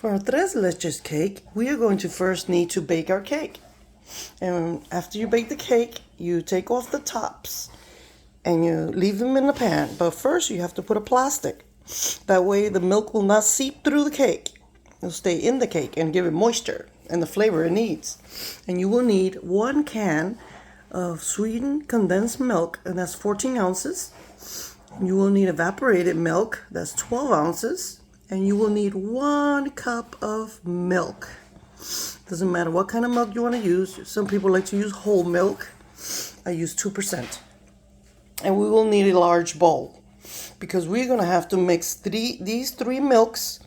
For our tres leches cake, we are going to first need to bake our cake. And after you bake the cake, you take off the tops and you leave them in the pan. But first you have to put a plastic. That way the milk will not seep through the cake. It'll stay in the cake and give it moisture and the flavor it needs. And you will need 1 can of sweetened condensed milk, and that's 14 ounces. You will need evaporated milk, that's 12 ounces. And you will need 1 cup of milk. Doesn't matter what kind of milk you want to use. Some people like to use whole milk. I use 2%. And we will need a large bowl because we're going to have to mix these 3 milks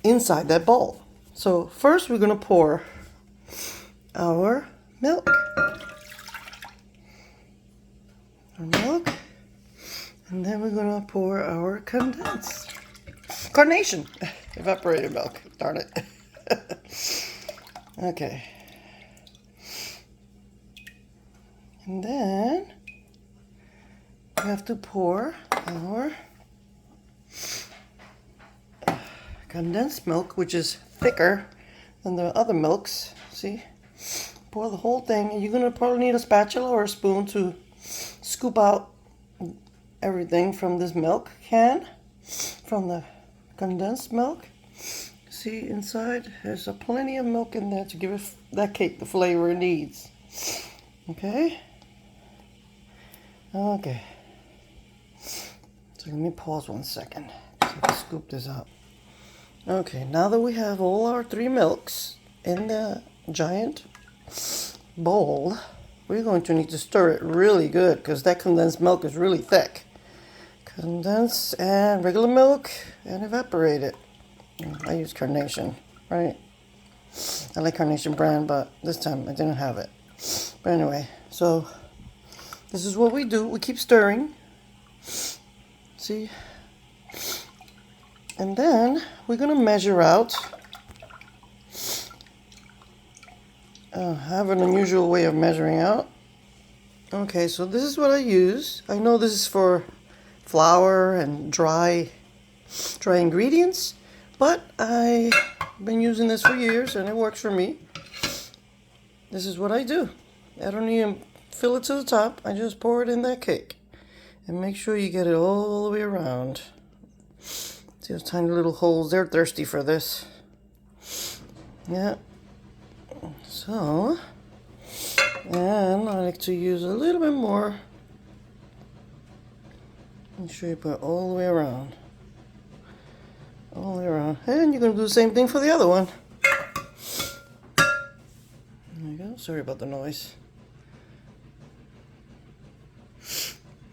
inside that bowl. So first we're going to pour our milk. And then we're going to pour our carnation, evaporated milk, darn it. Okay. And then we have to pour our condensed milk, which is thicker than the other milks. See? Pour the whole thing. And you're going to probably need a spatula or a spoon to scoop out everything from this milk can, from the condensed milk. See inside, there's plenty of milk in there to give it, that cake the flavor it needs. Okay? Okay. So let me pause 1 second so I can scoop this out. Okay, now that we have all our 3 milks in the giant bowl, we're going to need to stir it really good because that condensed milk is really thick. Condensed and regular milk and evaporated. I use Carnation, right? I like Carnation brand, but this time I didn't have it. But anyway, so this is what we do. We keep stirring. See? And then we're going to measure out. I have an unusual way of measuring out. Okay, so this is what I use. I know this is for flour and dry ingredients, but I've been using this for years and it works for me. This is what I do. I don't even fill it to the top. I just pour it in that cake. And make sure you get it all the way around. See those tiny little holes? They're thirsty for this. Yeah. So, and I like to use a little bit more. Make sure you put it all the way around. All the way around. And you're going to do the same thing for the other one. There you go. Sorry about the noise.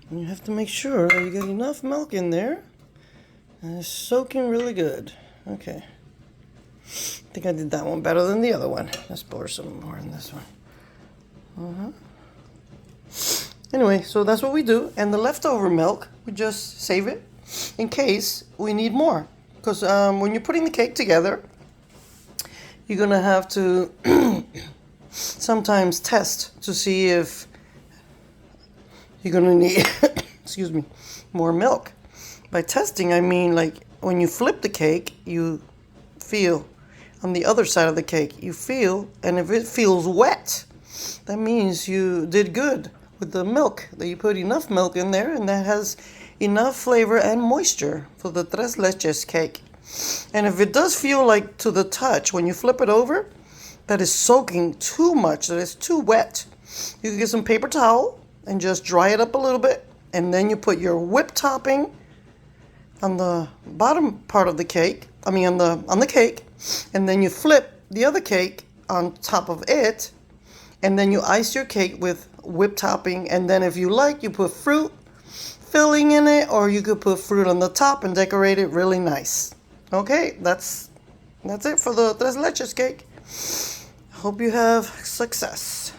And you have to make sure that you get enough milk in there. And it's soaking really good. Okay. I think I did that one better than the other one. Let's pour some more in this one. Anyway, so that's what we do. And the leftover milk, we just save it in case we need more. Because when you're putting the cake together, you're going to have to sometimes test to see if you're going to need, excuse me, more milk. By testing, I mean like when you flip the cake, you feel on the other side of the cake, you feel, and if it feels wet, that means you did good with the milk, that you put enough milk in there and that has enough flavor and moisture for the tres leches cake. And if it does feel like to the touch when you flip it over that is soaking too much, that it's too wet, you can get some paper towel and just dry it up a little bit, and then you put your whipped topping on the bottom part of the cake, on the cake, and then you flip the other cake on top of it, and then you ice your cake with whipped topping, and then if you like, you put fruit filling in it, or you could put fruit on the top and decorate it really nice. Okay, that's it for the tres leches cake. Hope you have success.